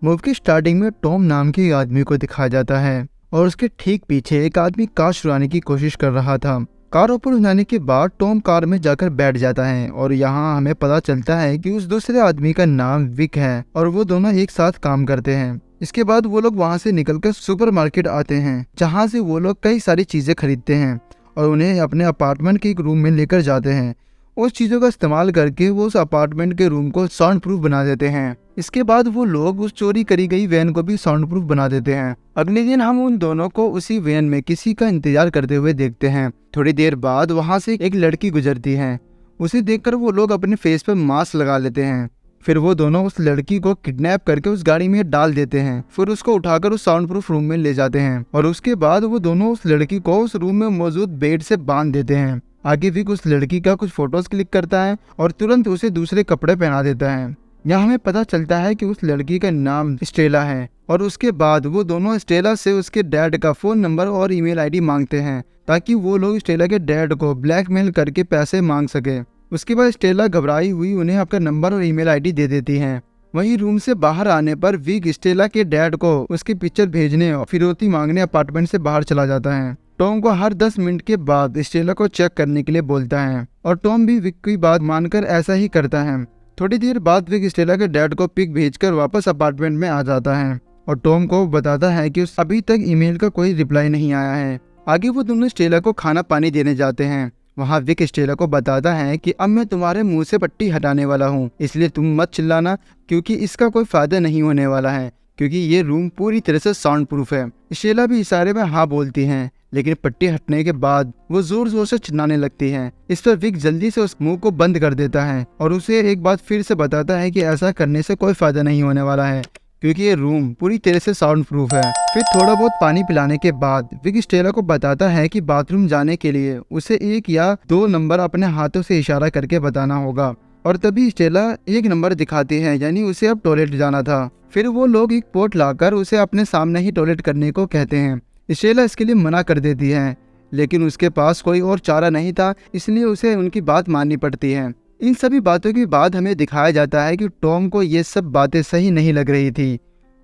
Movie की starting में Tom नाम के एक आदमी को दिखाया जाता है और उसके ठीक पीछे एक आदमी कार चुराने की कोशिश कर रहा था। कार ऊपर जाने के बाद टॉम कार में जाकर बैठ जाता है और यहाँ हमें पता चलता है कि उस दूसरे आदमी का नाम विक है और वो दोनों एक साथ काम करते हैं। इसके बाद वो लोग वहाँ से निकलकर सुपरमार्केट आते हैं, जहाँ से वो लोग कई सारी चीजें खरीदते हैं और उन्हें अपने अपार्टमेंट के एक रूम में लेकर जाते हैं। उस चीजों का इस्तेमाल करके वो उस अपार्टमेंट के रूम को साउंड प्रूफ बना देते हैं। इसके बाद वो लोग उस चोरी करी गई वैन को भी साउंड प्रूफ बना देते हैं। अगले दिन हम उन दोनों को उसी वैन में किसी का इंतजार करते हुए देखते हैं। थोड़ी देर बाद वहाँ से एक लड़की गुजरती है। उसे देखकर वो लोग अपने फेस पर मास्क लगा लेते हैं। फिर वो दोनों उस लड़की को किडनैप करके उस गाड़ी में डाल देते हैं। फिर उसको उठाकर उस साउंड प्रूफ रूम में ले जाते हैं और उसके बाद वो दोनों उस लड़की को उस रूम में मौजूद बेड से बांध देते हैं। आगे विक उस लड़की का कुछ फोटोज क्लिक करता है और तुरंत उसे दूसरे कपड़े पहना देता है। यहाँ हमें पता चलता है कि उस लड़की का नाम स्टेला है और उसके बाद वो दोनों स्टेला से उसके डैड का फोन नंबर और ईमेल आईडी मांगते हैं ताकि वो लोग स्टेला के डैड को ब्लैकमेल करके पैसे मांग सके। उसके बाद स्टेला घबराई हुई उन्हें अपना नंबर और ईमेल आईडी दे देती है। वहीं रूम से बाहर आने पर विक स्टेला के डैड को उसकी पिक्चर भेजने और फिरौती मांगने अपार्टमेंट से बाहर चला जाता है। टॉम को हर 10 मिनट के बाद स्टेला को चेक करने के लिए बोलता है और टॉम भी विक की बात मानकर ऐसा ही करता है। थोड़ी देर बाद विक स्टेला के डैड को पिक भेजकर वापस अपार्टमेंट में आ जाता है और टॉम को बताता है कि अभी तक ईमेल का कोई रिप्लाई नहीं आया है। आगे वो दोनों स्टेला को खाना पानी देने जाते हैं। वहाँ विक स्टेला को बताता है कि अब मैं तुम्हारे मुंह से पट्टी हटाने वाला हूँ, इसलिए तुम मत चिल्लाना क्योंकि इसका कोई फायदा नहीं होने वाला है क्योंकि ये रूम पूरी तरह से साउंड प्रूफ है। स्टेला भी इशारे में हाँ बोलती है, लेकिन पट्टी हटने के बाद वो जोर जोर से चिल्लाने लगती है। इस पर विक जल्दी से उस मुंह को बंद कर देता है और उसे एक बात फिर से बताता है कि ऐसा करने से कोई फायदा नहीं होने वाला है क्योंकि ये रूम पूरी तरह से साउंड प्रूफ है। फिर थोड़ा बहुत पानी पिलाने के बाद विक स्टेला को बताता है कि बाथरूम जाने के लिए उसे 1 या 2 नंबर अपने हाथों से इशारा करके बताना होगा और तभी स्टेला 1 नंबर दिखाती है, यानी उसे अब टॉयलेट जाना था। फिर वो लोग एक पोट लाकर उसे अपने सामने ही टॉयलेट करने को कहते हैं। स्टेला इसके लिए मना कर देती है, लेकिन उसके पास कोई और चारा नहीं था, इसलिए उसे उनकी बात माननी पड़ती है। इन सभी बातों के बाद हमें दिखाया जाता है कि टॉम को ये सब बातें सही नहीं लग रही थी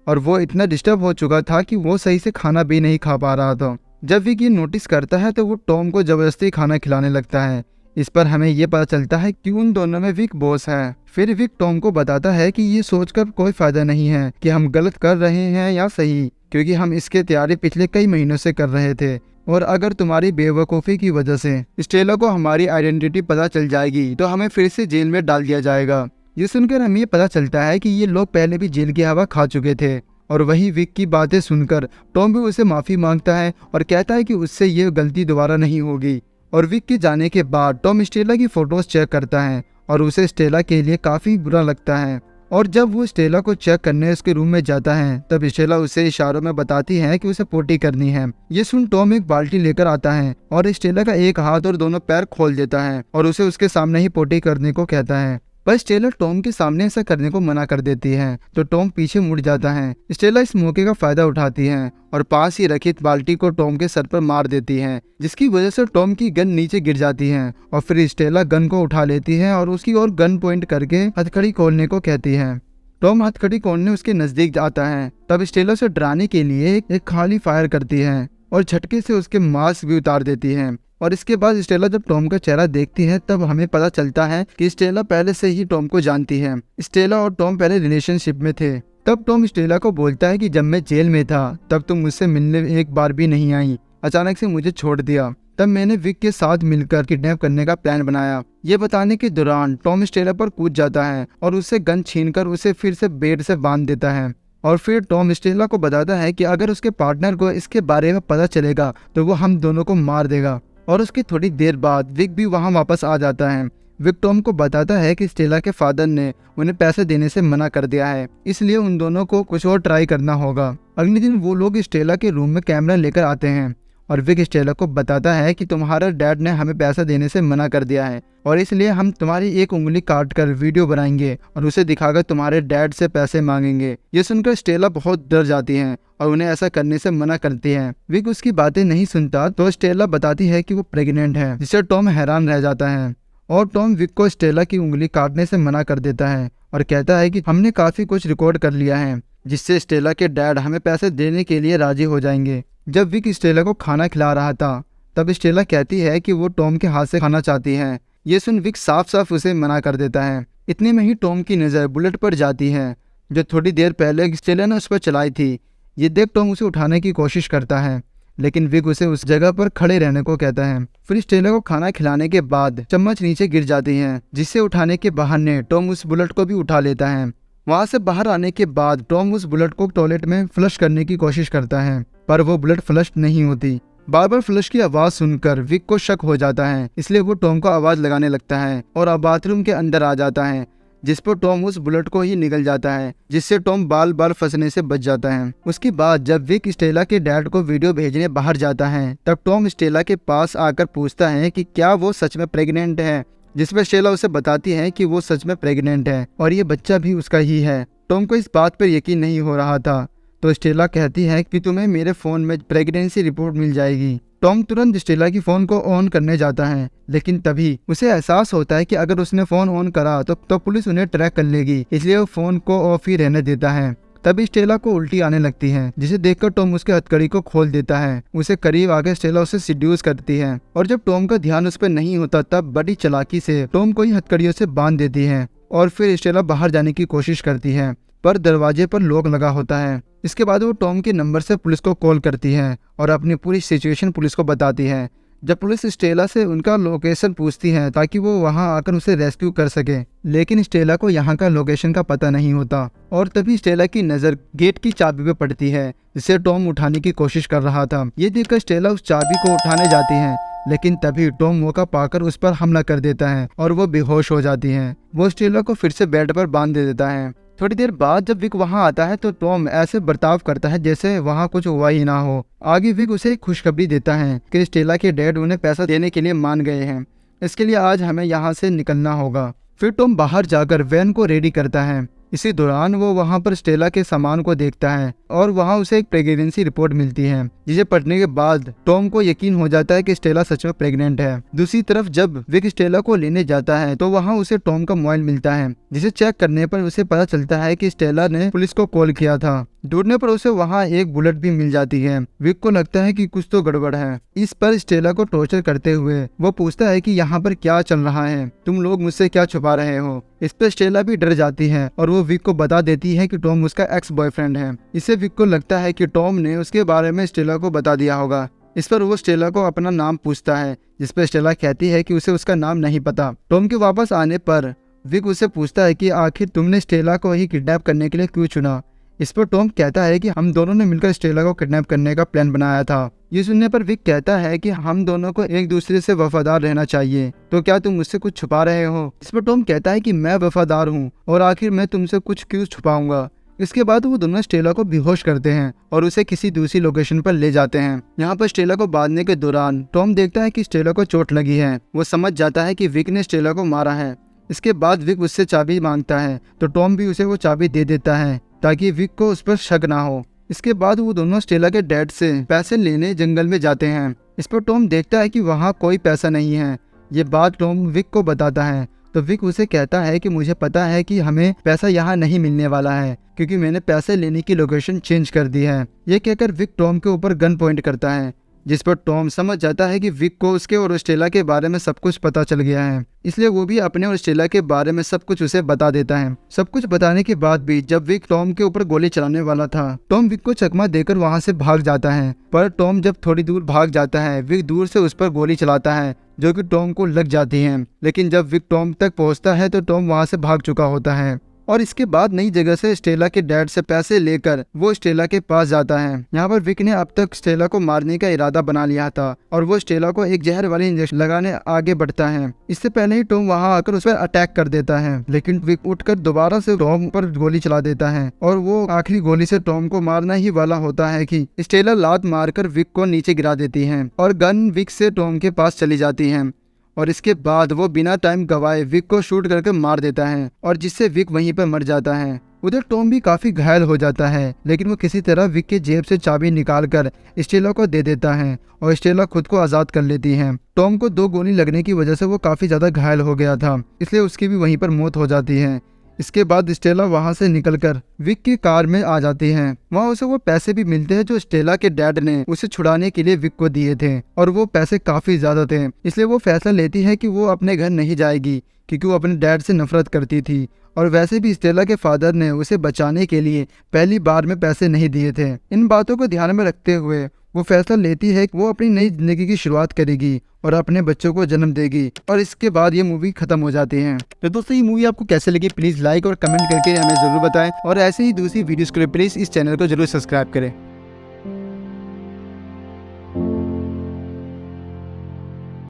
और वो इतना डिस्टर्ब हो चुका था कि वो सही से खाना भी नहीं खा पा रहा था। जब विक ये नोटिस करता है तो वो टॉम को जबरदस्ती खाना खिलाने लगता है। इस पर हमें ये पता चलता है कि उन दोनों में विक बॉस है। फिर विक टॉम को बताता है कि ये सोचकर कोई फायदा नहीं है कि हम गलत कर रहे हैं या सही, क्योंकि हम इसके तैयारी पिछले कई महीनों से कर रहे थे और अगर तुम्हारी बेवकूफ़ी की वजह से स्टेला को हमारी आइडेंटिटी पता चल जाएगी तो हमें फिर से जेल में डाल दिया जाएगा। ये सुनकर हमें ये पता चलता है कि ये लोग पहले भी जेल की हवा खा चुके थे और वही विक की बातें सुनकर टॉम भी उसे माफ़ी मांगता है और कहता है कि उससे ये गलती दोबारा नहीं होगी। और विक के जाने के बाद टॉम स्टेला की फोटोज चेक करता है और उसे स्टेला के लिए काफ़ी बुरा लगता है और जब वो स्टेला को चेक करने उसके रूम में जाता है तब स्टेला उसे इशारों में बताती है कि उसे पोटी करनी है। ये सुन टॉम एक बाल्टी लेकर आता है और स्टेला का एक हाथ और दोनों पैर खोल देता है और उसे उसके सामने ही पोटी करने को कहता है। पर स्टेला टॉम के सामने ऐसा करने को मना कर देती है तो टॉम पीछे मुड़ जाता है। स्टेला इस मौके का फायदा उठाती है और पास ही रखी बाल्टी को टॉम के सर पर मार देती है, जिसकी वजह से टॉम की गन नीचे गिर जाती है और फिर स्टेला गन को उठा लेती है और उसकी ओर गन पॉइंट करके हथकड़ी खोलने को कहती है। टॉम हथकड़ी खोलने उसके नजदीक आता है, तब स्टेला से डराने के लिए एक खाली फायर करती है और झटके से उसके मास्क भी उतार देती है। और इसके बाद स्टेला जब टॉम का चेहरा देखती है तब हमें पता चलता है कि स्टेला पहले से ही टॉम को जानती है। स्टेला और टॉम पहले रिलेशनशिप में थे। तब टॉम स्टेला को बोलता है कि जब मैं जेल में था तब तुम मुझसे मिलने एक बार भी नहीं आई, अचानक से मुझे छोड़ दिया। तब मैंने विक के साथ मिलकर किडनैप करने का प्लान बनाया। ये बताने के दौरान टॉम स्टेला पर कूद जाता है और उससे गन छीनकर उसे फिर से बेड से बांध देता है। और फिर टॉम स्टेला को बताता है कि अगर उसके पार्टनर को इसके बारे में पता चलेगा तो वो हम दोनों को मार देगा। और उसकी थोड़ी देर बाद विक भी वहां वापस आ जाता है। विक टॉम को बताता है कि स्टेला के फादर ने उन्हें पैसे देने से मना कर दिया है, इसलिए उन दोनों को कुछ और ट्राई करना होगा। अगले दिन वो लोग स्टेला के रूम में कैमरा लेकर आते हैं और विक स्टेला को बताता है कि तुम्हारा डैड ने हमें पैसा देने से मना कर दिया है और इसलिए हम तुम्हारी एक उंगली काट कर वीडियो बनाएंगे और उसे दिखाकर तुम्हारे डैड से पैसे मांगेंगे। ये सुनकर स्टेला बहुत डर जाती है और उन्हें ऐसा करने से मना करती है। विक उसकी बातें नहीं सुनता तो स्टेला बताती है कि वो प्रेग्नेंट है, जिससे टॉम हैरान रह जाता है और टॉम विक को स्टेला की उंगली काटने से मना कर देता है और कहता है कि हमने काफी कुछ रिकॉर्ड कर लिया है जिससे स्टेला के डैड हमें पैसे देने के लिए राजी हो जाएंगे। जब विक स्टेला को खाना खिला रहा था तब स्टेला कहती है कि वो टॉम के हाथ से खाना चाहती है। ये सुन विक साफ साफ उसे मना कर देता है। इतने में ही टॉम की नज़र बुलेट पर जाती है जो थोड़ी देर पहले स्टेला ने उस पर चलाई थी। ये देख टॉम उसे उठाने की कोशिश करता है लेकिन विक उसे उस जगह पर खड़े रहने को कहता है। फिर स्टेला को खाना खिलाने के बाद चम्मच नीचे गिर जाती है जिससे उठाने के बहाने टॉम उस बुलेट को भी उठा लेता है। वहां से बाहर आने के बाद टॉम उस बुलेट को टॉयलेट में फ्लश करने की कोशिश करता है पर वो बुलेट फ्लश नहीं होती। बार बार फ्लश की आवाज सुनकर विक को शक हो जाता है, इसलिए वो टॉम को आवाज लगाने लगता है और अब बाथरूम के अंदर आ जाता है जिस पर टॉम उस बुलेट को ही निगल जाता है जिससे टॉम बाल बाल फंसने से बच जाता है। उसके बाद जब विक स्टेला के डैड को वीडियो भेजने बाहर जाता है तब टॉम स्टेला के पास आकर पूछता है कि क्या वो सच में प्रेग्नेंट है, जिस पर स्टेला उसे बताती है कि वो सच में प्रेग्नेंट है और ये बच्चा भी उसका ही है। टॉम को इस बात पर यकीन नहीं हो रहा था तो स्टेला कहती है कि तुम्हें मेरे फोन में प्रेगनेंसी रिपोर्ट मिल जाएगी। टॉम तुरंत स्टेला की फोन को ऑन करने जाता है लेकिन तभी उसे एहसास होता है कि अगर उसने फोन ऑन करा तो पुलिस उन्हें ट्रैक कर लेगी, इसलिए वो फोन को ऑफ ही रहने देता है। तभी स्टेला को उल्टी आने लगती है जिसे देखकर टॉम उसके हथकड़ी को खोल देता है। उसे करीब आकर स्टेला उसे सिड्यूस करती है और जब टॉम का ध्यान उस पर नहीं होता तब बड़ी चालाकी से टॉम को ही हथकड़ियों से बांध देती है और फिर स्टेला बाहर जाने की कोशिश करती है पर दरवाजे पर लॉक लगा होता है। इसके बाद वो टॉम के नंबर से पुलिस को कॉल करती है और अपनी पूरी सिचुएशन पुलिस को बताती है। जब पुलिस स्टेला से उनका लोकेशन पूछती है ताकि वो वहां आकर उसे रेस्क्यू कर सके, लेकिन स्टेला को यहाँ का लोकेशन का पता नहीं होता और तभी स्टेला की नज़र गेट की चाबी पे पड़ती है जिसे टॉम उठाने की कोशिश कर रहा था। ये देखकर स्टेला उस चाबी को उठाने जाती है लेकिन तभी टॉम मौका पाकर उस पर हमला कर देता है और वो बेहोश हो जाती है। वो स्टेला को फिर से बेड पर बांध दे देता है। थोड़ी देर बाद जब विक वहां आता है तो टॉम ऐसे बर्ताव करता है जैसे वहां कुछ हुआ ही ना हो। आगे विक उसे एक खुशखबरी देता है कि स्टेला के डैड उन्हें पैसा देने के लिए मान गए हैं, इसके लिए आज हमें यहाँ से निकलना होगा। फिर टॉम बाहर जाकर वैन को रेडी करता है। इसी दौरान वो वहां पर स्टेला के सामान को देखता है और वहां उसे एक प्रेगनेंसी रिपोर्ट मिलती है जिसे पढ़ने के बाद टॉम को यकीन हो जाता है कि स्टेला सच में प्रेग्नेंट है। दूसरी तरफ जब विक स्टेला को लेने जाता है तो वहां उसे टॉम का मोबाइल मिलता है जिसे चेक करने पर उसे पता चलता है कि स्टेला ने पुलिस को कॉल किया था। ढूंढने पर उसे वहां एक बुलेट भी मिल जाती है। विक को लगता है कि कुछ तो गड़बड़ है। इस पर स्टेला को टॉर्चर करते हुए वो पूछता है कि यहाँ पर क्या चल रहा है, तुम लोग मुझसे क्या छुपा रहे हो। इस पर स्टेला भी डर जाती है और वो विक को बता देती है कि टॉम उसका एक्स बॉयफ्रेंड है। इससे विक को लगता है कि टॉम ने उसके बारे में स्टेला को बता दिया होगा। इस पर वो स्टेला को अपना नाम पूछता है जिस पर स्टेला कहती है कि उसे उसका नाम नहीं पता। टॉम के वापस आने पर विक उससे पूछता है कि आखिर तुमने स्टेला को ही किडनैप करने के लिए क्यों चुना। इस पर टॉम कहता है कि हम दोनों ने मिलकर स्टेला को किडनैप करने का प्लान बनाया था। ये सुनने पर विक कहता है कि हम दोनों को एक दूसरे से वफादार रहना चाहिए, तो क्या तुम मुझसे कुछ छुपा रहे हो। इस पर टॉम कहता है कि मैं वफादार हूँ और आखिर मैं तुमसे कुछ क्यों छुपाऊंगा। इसके बाद वो दोनों स्टेला को बेहोश करते हैं और उसे किसी दूसरी लोकेशन पर ले जाते हैं। यहाँ पर स्टेला को बांधने के दौरान टॉम देखता है कि स्टेला को चोट लगी है। वो समझ जाता है कि विक ने स्टेला को मारा है। इसके बाद विक उससे चाबी मांगता है तो टॉम भी उसे वो चाबी दे देता है ताकि विक को उस पर शक ना हो। इसके बाद वो दोनों स्टेला के डैड से पैसे लेने जंगल में जाते हैं। इस पर टॉम देखता है कि वहाँ कोई पैसा नहीं है। ये बात टॉम विक को बताता है तो विक उसे कहता है कि मुझे पता है कि हमें पैसा यहाँ नहीं मिलने वाला है क्योंकि मैंने पैसे लेने की लोकेशन चेंज कर दी है। ये कहकर विक टॉम के ऊपर गन पॉइंट करता है जिस पर टॉम समझ जाता है कि विक को उसके और स्टेला के बारे में सब कुछ पता चल गया है, इसलिए वो भी अपने और स्टेला के बारे में सब कुछ उसे बता देता है। सब कुछ बताने के बाद भी जब विक टॉम के ऊपर गोली चलाने वाला था, टॉम विक को चकमा देकर वहां से भाग जाता है। पर टॉम जब थोड़ी दूर भाग जाता है, विक दूर से उस पर गोली चलाता है जो कि टॉम को लग जाती है। लेकिन जब विक टॉम तक पहुंचता है तो टॉम वहां से भाग चुका होता है और इसके बाद नई जगह से स्टेला के डैड से पैसे लेकर वो स्टेला के पास जाता है। यहाँ पर विक ने अब तक स्टेला को मारने का इरादा बना लिया था और वो स्टेला को एक जहर वाली इंजेक्शन लगाने आगे बढ़ता है। इससे पहले ही टॉम वहाँ आकर उस पर अटैक कर देता है, लेकिन विक उठकर दोबारा से टॉम पर गोली चला देता है और वो आखिरी गोली से टॉम को मारना ही वाला होता है कि स्टेला लात मारकर विक को नीचे गिरा देती है और गन विक से टॉम के पास चली जाती है और इसके बाद वो बिना टाइम गवाए विक को शूट करके मार देता है और जिससे विक वहीं पर मर जाता है। उधर टॉम भी काफी घायल हो जाता है, लेकिन वो किसी तरह विक के जेब से चाबी निकालकर स्टेला को दे देता है और स्टेला खुद को आजाद कर लेती है। टॉम को 2 गोली लगने की वजह से वो काफी ज्यादा घायल हो गया था, इसलिए उसकी भी वहीं पर मौत हो जाती है। इसके बाद स्टेला वहां से निकलकर विक की कार में आ जाती है। वहां उसे वो पैसे भी मिलते हैं जो स्टेला के डैड ने उसे छुड़ाने के लिए विक को दिए थे, और वो पैसे काफी ज्यादा थे, इसलिए वो फैसला लेती है कि वो अपने घर नहीं जाएगी क्योंकि वो अपने डैड से नफरत करती थी। और वैसे भी स्टेला के फादर ने उसे बचाने के लिए पहली बार में पैसे नहीं दिए थे। इन बातों को ध्यान में रखते हुए वो फैसला लेती है कि वो अपनी नई जिंदगी की शुरुआत करेगी और अपने बच्चों को जन्म देगी, और इसके बाद ये मूवी खत्म हो जाती है। तो दोस्तों, ये मूवी आपको कैसे लगी प्लीज लाइक और कमेंट करके हमें जरूर बताएं, और ऐसे ही दूसरी वीडियोस के लिए प्लीज इस चैनल को जरूर सब्सक्राइब करें।